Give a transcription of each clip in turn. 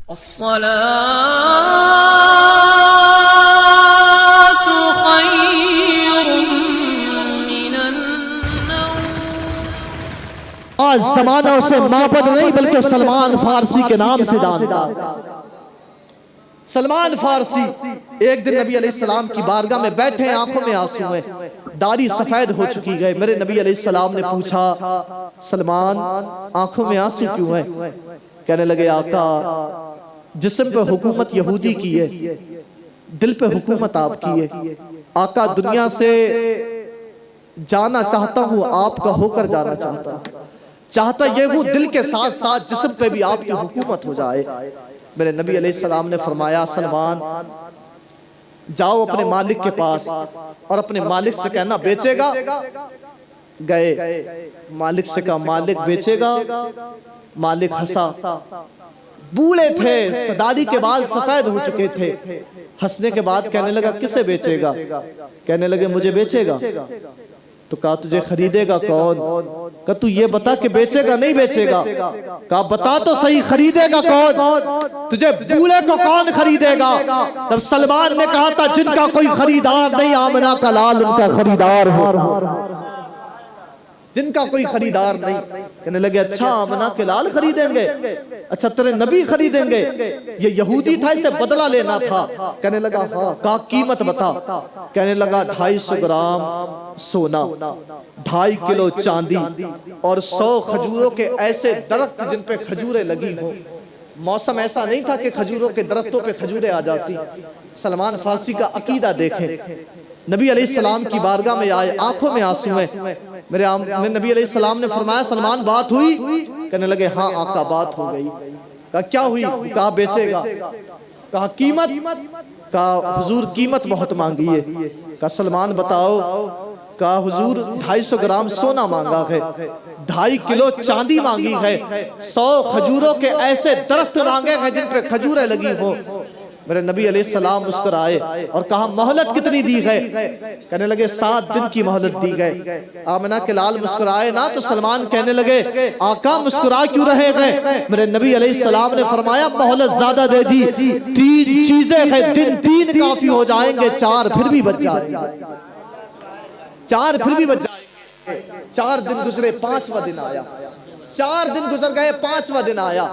आज जमाना उसे माबद नहीं बल्कि सलमान फारसी के नाम से जानता। सलमान फारसी एक दिन नबी अलैहिस्सलाम की बारगाह में बैठे, आंखों में आंसू है, दाढ़ी सफेद हो चुकी है। मेरे नबी अलैहिस्सलाम ने पूछा, सलमान आंखों में आंसू क्यों है? कहने लगे, आका जिस्म पे हुकूमत यहूदी की है, दिल पे हुकूमत आपकी है। आका दुनिया से जाना चाहता हूँ, आपका होकर जाना चाहता हूँ। चाहता ये हूँ दिल के साथ साथ जिस्म पे भी आपकी हुकूमत हो जाए। मेरे नबी अलैहिस्सलाम ने फरमाया, सलमान जाओ अपने मालिक के पास और अपने मालिक से कहना बेचेगा। गए, मालिक से कहा मालिक बेचेगा। मालिक हंसा, बूढ़े थे, दाढ़ी के बाल सफेद हो चुके थे। हंसने के बाद कहने लगा, किसे बेचेगा? कहने लगे, मुझे बेचेगा। तो कहा, तुझे खरीदेगा कौन? कहा, तू ये बता कि बेचेगा नहीं बेचेगा? कहा, बता तो सही, खरीदेगा कौन? तुझे बूढ़े को कौन खरीदेगा? तब सलमान ने कहा था, जिनका कोई खरीदार नहीं, आमना का लाल उनका खरीदार होगा। जिनका कोई खरीदार नहीं। कहने लगे, अच्छा आमना के लाल खरीदेंगे? अच्छा तेरे नबी खरीदेंगे? ये यहूदी था, इसे बदला लेना था। कहने लगा, हाँ। कहा, कीमत बता। कहने लगा, 250 ग्राम सोना, 2.5 किलो चांदी और 100 खजूरों के ऐसे दरख्त जिन पे खजूरें लगी हो। मौसम ऐसा नहीं था कि खजूरों के दरख्तों पे खजूरें आ जाती। सलमान फारसी का अकीदा देखें। नबी अलैहिस्सलाम की बारगाह में आए, आंखों में आंसू हैं। मेरे नबी अलैहिस्सलाम ने फरमाया, सलमान बात हुई? कहने लगे, हाँ आका बात हो गई। कहा, क्या हुई? कहा, बेचेगा। कहा, कीमत? कहा, हुजूर कीमत बहुत मांगी है। कहा, सलमान बताओ। कहा, हुजूर 250 ग्राम सोना मांगा है, 2.5 किलो चांदी मांगी है, 100 खजूरों के ऐसे दरख्त मांगे हैं जिन पे खजूरें लगी हो। मेरे नबी अलैहिस्सलाम मुस्कुराए और कहा, मोहलत कितनी दी है? कहने लगे, 7 दिन की मोहलत दी गई। आमना के लाल मुस्कुराए ना, तो सलमान कहने लगे, आका मुस्कुरा क्यों रहे हैं? मेरे नबी अलैहिस्सलाम ने फरमाया, मोहलत ज्यादा दे दी, 3 चीजें हैं, दिन 3 काफी हो जाएंगे, 4 फिर भी बच जाएंगे। 4 फिर भी बच जाएंगे। 4 दिन गुजरे, 5वां दिन आया। 4 दिन गुजर गए, 5वां दिन आया।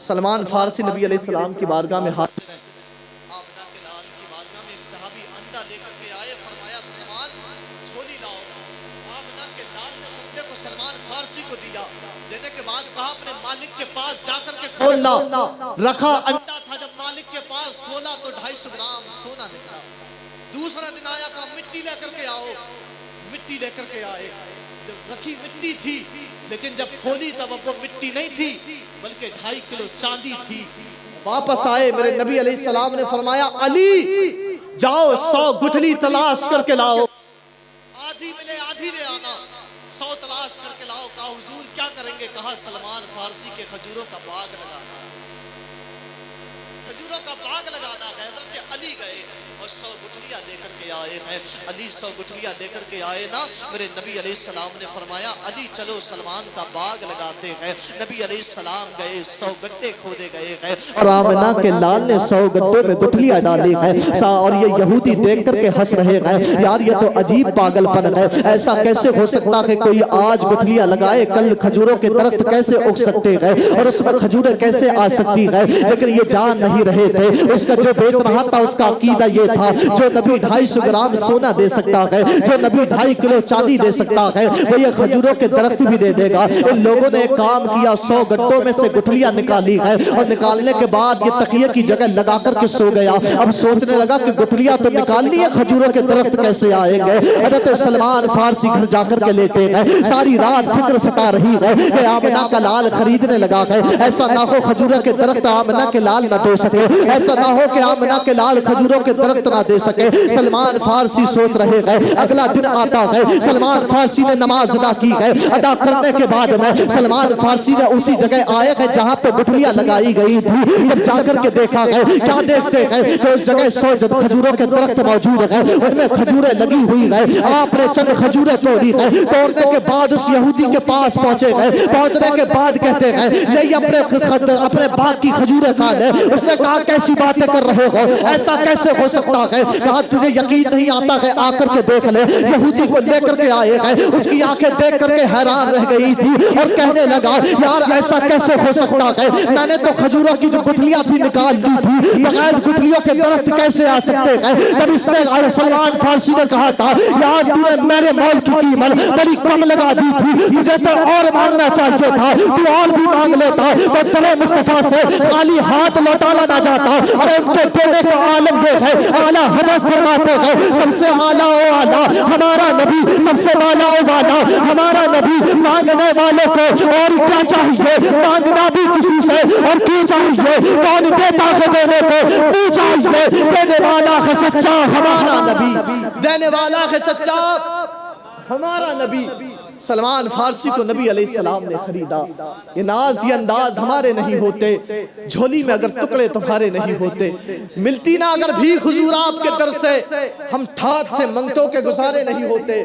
सलमान फारसी नबी अलैहिस्सलाम की बारगाह में हाथ खोलना रखा। अंडा था, जब मालिक के पास खोला तो 250 ग्राम सोना निकला। दूसरा दिन आया, कहा मिट्टी लेकर के आओ। मिट्टी लेकर के आए। जब रखी मिट्टी थी, लेकिन जब खोली तब वो मिट्टी नहीं थी बल्कि 2.5 किलो चांदी थी। वापस आए, मेरे नबी अलैहिस्सलाम ने फरमाया, अली जाओ 100 गुठली तलाश करके लाओ। आधी मिले आधी ले आना। 100 तलाश करके लाओ। कहा, हुजूर क्या करेंगे? कहा, सलमान फारसी के खजूरों का बाग लगाना। खजूरों का बाग लगाना है। हज़रत अली गए और 100 गुठलियां लेकर के आए हैं। अली 100 गुठलियां लेकर के आए ना, मेरे नबी अलैहिस्सलाम ने फरमाया, अली चलो सलमान का बाग लगाते हैं। नबी अलैहिस्सलाम गए, 100 गड्ढे खोदे गए हैं और आमना के लाल ने 100 गड्ढों में गुठलियां डाली हैं। और ये यहूदी देख करके हंस रहे हैं, यार ये तो अजीब पागलपन है। ऐसा कैसे हो सकता है कोई आज गुठलियां लगाए, कल खजूरों के दरख्त कैसे उग सकते हैं और उसमें खजूरें कैसे आ सकती है? लेकिन ये जान नहीं रहे थे। उसका जो बेच रहा था उसका अकीदा ये था, जो नबी 250 ग्राम सोना दे सकता है, जो नबी 2.5 किलो चांदी दे सकता है, वो ये खजूरों के दरख्त भी दे देगा। इन लोगों ने एक काम किया, 100 गड्ढों में से गुठलियां निकाली है और निकालने के बाद ये तकिए की जगह लगा करके सो गया। अब सोचने लगा कि गुठलियां तो निकाल ली है, खजूरों के दरख्त कैसे आएंगे? हज़रत सलमान फारसी घर जाकर के लेटे गए। सारी रात फिक्र सता रही है कि आमना का लाल खरीदने लगा है। ऐसा ना हो खजूरों के दरख्त आमना के लाल न दे सके, ऐसा ना हो कि आमना के लाल खजूरों के दरख्त दरख्त ना दे सके। सलमान फारसी सोच रहे गए। अगला दिन आता है, सलमान फारसी ने नमाज अदा की है। अदा करने के बाद में सलमान फारसी ने उसी जगह आए हैं जहां पे गुठलियां लगाई गई थी। जब जाकर के देखा गया, क्या देखते हैं कि उस जगह 100 खजूरों के दरख्त मौजूद है, उनमें खजूरें लगी हुई है। आपने चंद खजूरें तोड़ी है। तोड़ने के बाद उस यहूदी के पास पहुंचे गए। पहुंचने के बाद कहते हैं ले अपने बाग की खजूरें खा ले। उसने कहा कैसी बातें कर रहे हो, ऐसा कैसे हो सकता है? कहा तुझे यकीन नहीं आता है, आकर के देख ले। यहूदी को लेकर के आए हैं। उसकी आंखें देख करके हैरान रह गई थी और कहने लगा यार ऐसा कैसे हो सकता है? मैंने तो खजूरों की जो गुठलियां थी निकाल दी थी, बगैर गुठलियों के दरख्त कैसे आ सकते हैं? तब इसने सलमान फारसी ने कहा था यार तूने मेरे मॉल की कीमत बड़ी कम लगा दी थी, मुझे तो और मांगना चाहिए था, तू और भी मांग लेता तो तेरे मुस्तफा से खाली हाथ लौटाला ना जाता। अरे उनके देने का आलम ये है, आला हजरत फरमाते हैं सबसे आला ओ आला हमारा नबी, सबसे वाला ओ वाला हमारा नबी। मांगने वाले को और क्या चाहिए? मांगना भी किसी से और क्यों चाहिए? कौन देता है देने को? क्यों चाहिए? देने वाला है सच्चा हमारा नबी, देने वाला है सच्चा हमारा नबी। सलमान फारसी को नबी अलैहिस्सलाम ने खरीदा। ये नाज ये अंदाज हमारे नहीं होते, झोली में अगर टुकड़े तुम्हारे नहीं होते, मिलती ना अगर भी हुजूर आपके दर से, हम ठाठ से मंगतों के गुजारे नहीं होते।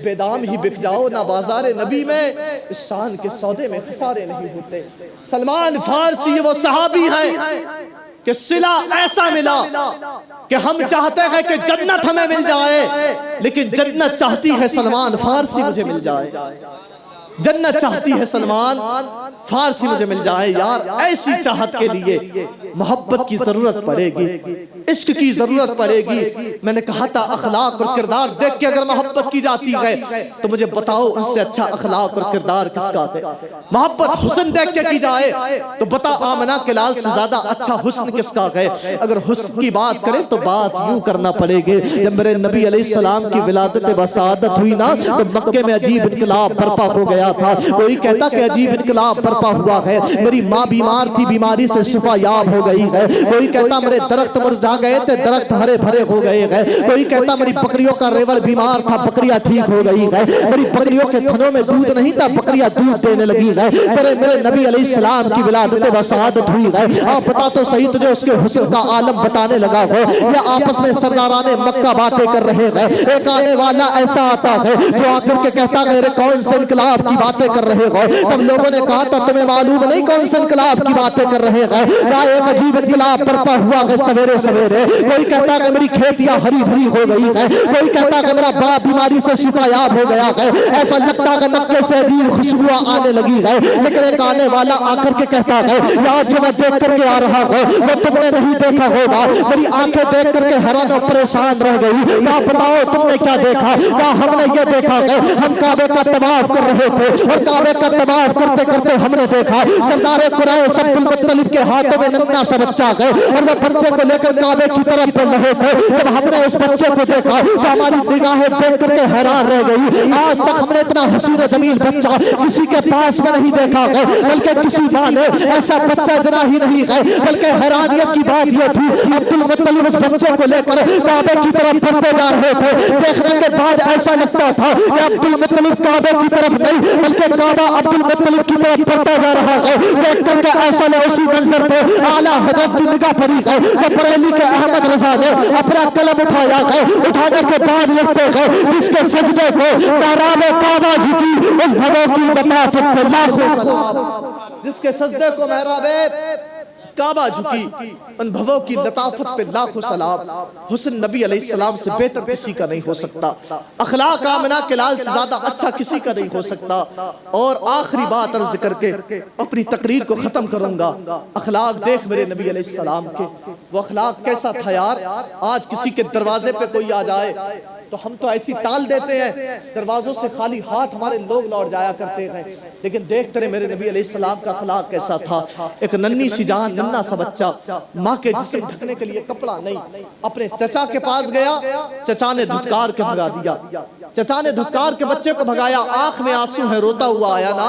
बेदाम ही बिक जाओ ना बाजारे नबी में, इस शान के सौदे में खसारे नहीं होते। सलमान फारसी वो सहाबी हैं कि सिला ऐसा मिला कि हम चाहते हैं कि जन्नत हमें मिल जाए, लेकिन जन्नत चाहती है सलमान फारसी मुझे मिल जाए। जन्नत चाहती है सलमान फारसी मुझे मिल जाए। यार ऐसी चाहत के लिए मोहब्बत की जरूरत पड़ेगी, इश्क की जरूरत पड़ेगी। मैंने कहा था अखलाक और किरदार देख के अगर मोहब्बत की जाती है तो मुझे बताओ उससे अच्छा अखलाक और किरदार किसका है? मोहब्बत हुस्न देख के की जाए तो बता आमना के लाल से ज्यादा अच्छा हुस्न किसका है? अगर हुस्न की बात करें तो बात यूं करना पड़ेगी, जब मेरे नबी अलैहिस्सलाम की विलादत बसादत हुई ना तो मक्के में अजीब इनकलाब बर्पा हो गया था। कोई कहता कि अजीब इनकलाब बर्पा हुआ है, मेरी माँ बीमार थी, बीमारी से शिफा याब हो गई है। कोई कहता मेरे दरख्त मुरझा गए थे, दरख्त हरे भरे हो गए हैं। कोई कहता मेरी बकरियों का रेवड़ बीमार था, बकरियां ठीक हो गई है। मेरी बकरियों के थनों में दूध नहीं था, बकरियां दूध देने लगी है। मेरे नबी अलैहिस्सलाम की विलादत बसादत हुई है। आप बता तो सही तुझे उसके हुस्न का आलम बताने लगा हो। ये आपस में सरदाराने मक्का बातें कर रहे हैं। एक आने वाला ऐसा आता है जो आकर के कहता है अरे कौन से इनकलाब की बातें कर रहे हो? तब लोगों ने कहा था तुम्हें मालूम नहीं कौन से इनकलाब की बातें कर रहे हैं? एक अजीब इनकलाब बर्पा हुआ है सवेरे सवेरे। कोई कहता है मेरी खेतियां हरी भरी हो गई है, कोई कहता है मेरा बाप बीमारी से शिफायाब हो गया है। ऐसा लगता है मक्के से अजीब खुशबुआ आने लगी है। लेकिन एक आने वाला आकर के कहता है यार जो मैं देख करके आ रहा हूँ वो तुमने नहीं देखा होगा। मेरी आंखें देख करके हैरान और परेशान रह गई। क्या बताओ तुमने क्या देखा? क्या हमने ये देखा है हम काबे का तवाफ कर रहे थे और काबे का तवाफ करते करते हमने देखा सरदार कुरैश अब्दुल मुत्तलिब के हाथों में नन्हा सा बच्चा है और वो बच्चे को लेकर काबे की तरफ बढ़ रहे थे। जब हमने उस बच्चे को देखा तो हमारी निगाहें देख करके हैरान रह गई। आज तक हमने इतना हसीन जमील बच्चा किसी के पास में नहीं देखा है, बल्कि किसी माँ ने ऐसा बच्चा जना ही नहीं है। बल्कि हैरानियत की बात यह थी अब्दुल मुत्तलिब उस बच्चे को लेकर काबे की तरफ बढ़ते जा रहे थे। देखने के बाद ऐसा लगता था कि अब्दुल मुत्तलिब काबे की तरफ नहीं बल्कि काबा अब्दुल मुत्तलिब की तरफ बढ़ता जा रहा है। देख करके ऐसा ने उसी मंजर पे आला हजरत की निगाह पड़ी है कि बरेली के अहमद रजा ने अपना कलम उठाया है। उठाने के बाद लिखते हैं जिसके सजदे को महराब काबा झुकी उस भवों की लताफत पे लाखों सलाम। जिसके सजदे को महराब काबा झुकी उन भवों की लताफत पे लाखों सलाम। हुस्न नबी अलैहिस्सलाम से बेहतर किसी का नहीं हो सकता, अखलाक आमना के लाल से ज्यादा अच्छा किसी का नहीं हो सकता। और आखिरी बात अर्ज करके अपनी तकरीर को खत्म करूंगा। अखलाक देख मेरे नबी अलैहिस्सलाम के, वो अखलाक कैसा था यार। आज किसी के दरवाजे पे कोई आ जाए तो हम तो ऐसी टाल देते हैं, दरवाजों से खाली हाथ हमारे लोग लौट जाया करते हैं। लेकिन देखते रहे मेरे नबी अलैहिस्सलाम का अखलाक कैसा था। एक नन्ही सी जान, नन्हा सा बच्चा, माँ के जिस्म ढकने के लिए कपड़ा नहीं, अपने चचा के पास गया, चचा ने धुतकार के भगा दिया। चचा ने धुतकार के बच्चे को भगाया, आंख में आंसू है, रोता हुआ आया ना,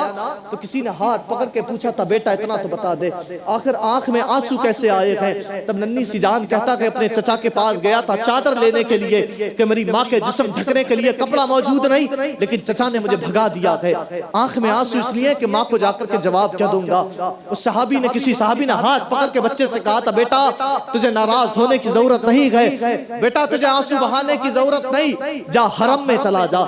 तो किसी ने हाथ पकड़ के पूछा था, बेटा इतना तो बता दे, आखिर आंख में आंसू कैसे आए हैं? तब नन्ही सी जान कहता कि अपने चचा के पास गया था चादर लेने के लिए कि मेरी माँ के जिस्म ढकने के लिए कपड़ा मौजूद नहीं, लेकिन चचा ने मुझे भगा दिया है। आंख में आंसू इसलिए कि माँ को जाकर के जवाब क्या दूंगा। उस सहाबी ने, किसी सहाबी ने हाथ पकड़ के बच्चे से कहा था, बेटा तुझे नाराज होने की जरूरत नहीं है, बेटा तुझे आंसू बहाने की जरूरत नहीं, जा हरम में चला जा।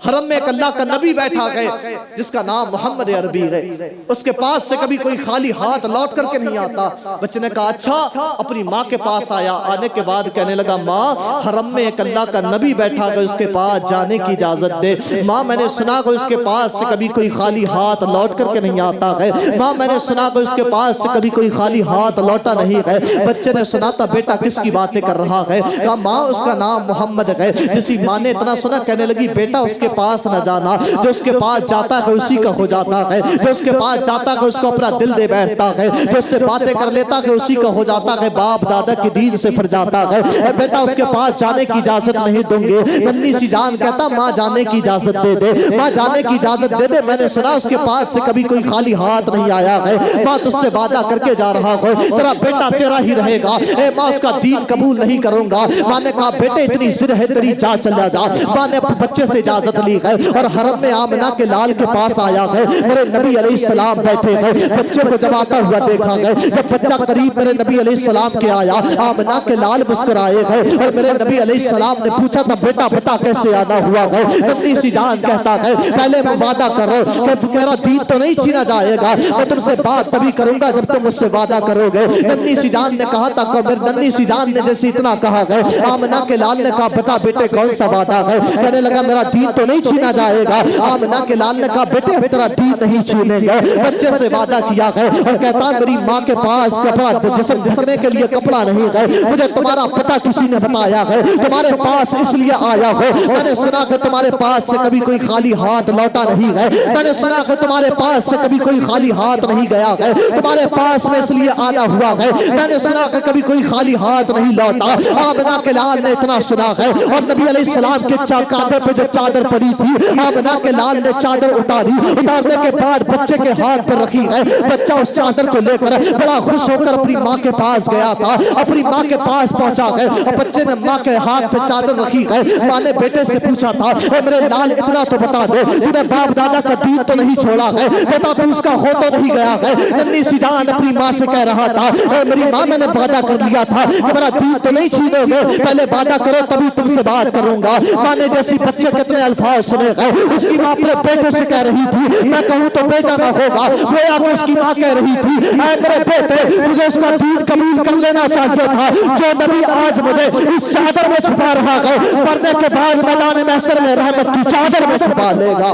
हरम में एक अल्लाह का नबी बैठा है जिसका नाम मोहम्मद अरबी है, उसके पास से कभी कोई खाली हाथ लौट करके नहीं आता। बच्चे ने कहा अच्छा, अपनी माँ के पास आया, आने के बाद कहने लगा, माँ हरम में एक अल्लाह का नबी बैठा है, उसके पास जाने की इजाजत दे। माँ मैंने सुना कि उसके पास से कभी कोई खाली हाथ लौट करके नहीं आता है, माँ मैंने सुना कि उसके पास से कभी कोई खाली हाथ लौटा नहीं है। बच्चे ने सुना था, बेटा किसकी बातें कर रहा है? कहा माँ उसका नाम मोहम्मद है। जिसी माँ ने इतना सुना कहने लगी, बेटा उसके पास न जाना, जो उसके पास जाता है उसी का हो जाता है, जो उसके पास जाता है उसको अपना दिल दे बैठता है, जो उससे बातें कर लेता है उसी का हो जाता है, बाप दादा की दीन से फिर जाता है। बेटा उसके पास जाने की इजाजत नहीं दूंगे। नन्ही सी जान कहता, माँ जाने की इजाजत दे दे, माँ जाने की इजाजत दे दे, मैंने सुना उसके पास से कभी कोई खाली हाथ नहीं आया है, माँ तुझसे वादा करके जा रहा हूँ तेरा बेटा तेरा ही रहेगा, माँ उसका दीन कबूल नहीं करूंगा। माँ ने कहा, बेटे इतनी जिद है तेरी, जा चला जा। माँ ने अपने बच्चे से इजाजत ली है और हरम में आमना के लाल के पास आया है। मेरे नबी अलैहिस्सलाम बैठे हैं, बच्चे को जब आता हुआ देखा गया। जब बच्चा करीब मेरे नबी अलैहिस्सलाम के आया, आमना के लाल मुस्कुराए हैं और मेरे नबी अलैहिस्सलाम ने पूछा था, बेटा बता कैसे आना हुआ है? नन्ही सी जान कहता है, पहले मैं वादा करो कि मेरा दीन तो नहीं छीना जाएगा, मैं तुमसे बात तभी करूंगा जब तुम मुझसे वादा करोगे। नन्ही सी जान ने कहा था, नन्ही सी जान ने जैसे इतना कहा है, आमना के लाल ने कहा, बता बेटे कौन सा वादा है? कहने लगा, मेरा दीन तो नहीं छीना जाएगा। आमना के लाल ने कहा, बेटे हम तेरा दीन नहीं छीनेंगे। बच्चे से वादा किया है और कहता, मेरी माँ के पास कपड़ा जिस्म ढकने के लिए कपड़ा नहीं है, मुझे तुम्हारा पता किसी ने बताया है, तुम्हारे पास इसलिए आया हो। मैंने सुना कि तुम्हारे पास से कभी कोई खाली हाथ लौटा नहीं है, मैंने सुना कि तुम्हारे पास से कभी कोई खाली हाथ नहीं गया है, तुम्हारे पास में इसलिए आना हुआ है, मैंने सुना कि कभी कोई खाली हाथ नहीं लौटा। आमना के लाल ने इतना सुना है और नबी अलैहिस्सलाम के कांधे पे जो चादर पड़ी थी, आमना के लाल ने चादर उतारी, उतारने के बाद बच्चे के हाथ पर रखी है। बच्चा उस चादर को लेकर बड़ा खुश होकर अपनी माँ के पास गया था, अपनी माँ के पास पहुंचा है और बच्चे ने माँ के हाथ पे चादर रखी है। माँ ने बेटे से पूछा था, मेरे लाल इतना तो बता दे, तूने बाप दादा का दीन तो नहीं छोड़ा है, बेटा तू उसका हो तो नहीं गया है? नन्ही सी जान अपनी माँ से कह रहा था, मेरी माँ मैंने वादा कर लिया था कि मेरा दीन तो नहीं छीनोगे, पहले वादा करो तभी तुमसे बात करूंगा। माँ ने जैसी बच्चे कितने अल्फाज सुने गए, उसकी माँ अपने बेटे से कह रही थी, मैं कहूँ तो बेजाना होगा, गोया को उसकी माँ कह रही थी, मेरे बेटे मुझे उसका दीन कबूल कर लेना चाहिए था, जो नबी आज मुझे इस चादर में छुपा रहा है, मरने के बाद मैदान महशर में रहमत की चादर में छुपा लेगा।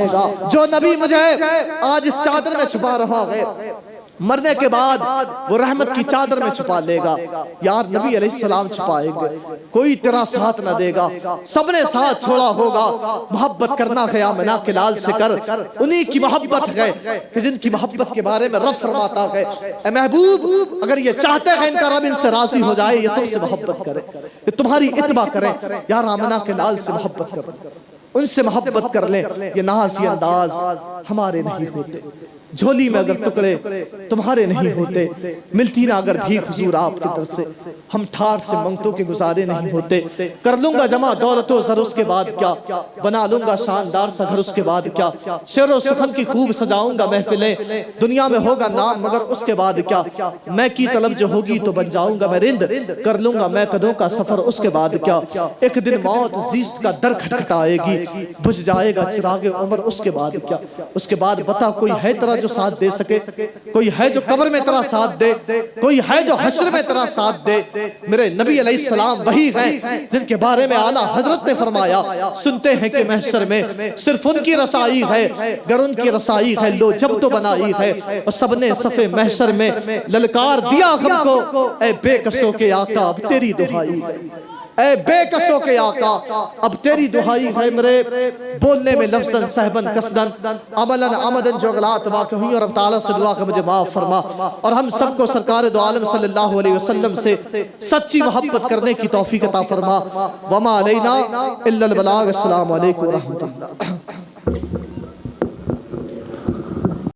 जो नबी मुझे आज इस चादर में छुपा रहा है, मरने के बाद वो रहमत की चादर में छुपा लेगा। यार नबी अलैहिस्सलाम छुपाएंगे, कोई तेरा साथ ना देगा, सबने साथ छोड़ा होगा। मोहब्बत करना है आमना के लाल से कर, उन्हीं की मोहब्बत है कि जिनकी मोहब्बत के बारे में रब फरमाता है, ए महबूब अगर ये चाहते हैं इनका रब इनसे राजी हो जाए, ये तुमसे मोहब्बत करे, ये तुम्हारी इत्बा करें। यार आमना के लाल से मोहब्बत कर, उनसे मोहब्बत कर ले। ये नाज़ी अंदाज हमारे नहीं होते, झोली में अगर टुकड़े तुम्हारे नहीं होते, मिलती ना अगर भीख हुजूर आपकी तरफ से, हम ठार से मंगतों के गुजारे नहीं होते। कर लूंगा जमा दौलतो सर उसके बाद क्या, बना लूंगा शानदार सा घर उसके बाद क्या, शेरो सुखन की खूब सजाऊंगा महफिलें, दुनिया में होगा नाम मगर उसके बाद क्या, मैं की तलब जो होगी तो बन जाऊंगा मैं रिंद, कर लूंगा मैं कदों का सफर उसके बाद क्या। एक दिन मौत जीस्त का दर खटखटाएगी, बुझ जाएगा चिरागे उम्र उसके बाद क्या। उसके बाद बता कोई है तेरा जो साथ दे सके, कोई है जो कब्र में तेरा साथ दे, कोई है जो हश्र में तेरा साथ दे। मेरे नबी अलैहिस्सलाम वही हैं जिनके बारे में आला हजरत ने फरमाया, सुनते हैं कि महशर में सिर्फ उनकी रसाई है, गर उनकी रसाई है लो जब तो बनाई है। और सबने सफे महशर में ललकार दिया हमको, ए बेकसों के आका अब तेरी दुहाई है। ऐ बेकसों के आका, अब तेरी दुहाई है मेरे बोलने में लफ्ज़न सहबन कसदन अमलन अमदन जो गलत वाक़ हुई, और अब ताला से दुआ कर मुझे माफ़ फरमा और हम सबको सरकार दो आलम सल्लल्लाहु अलैहि वसल्लम से सच्ची मोहब्बत करने की तौफीक अता फरमा। वमा अलैना इल्लल बलाग। अस्सलामु अलैकुम व रहमतुल्लाह।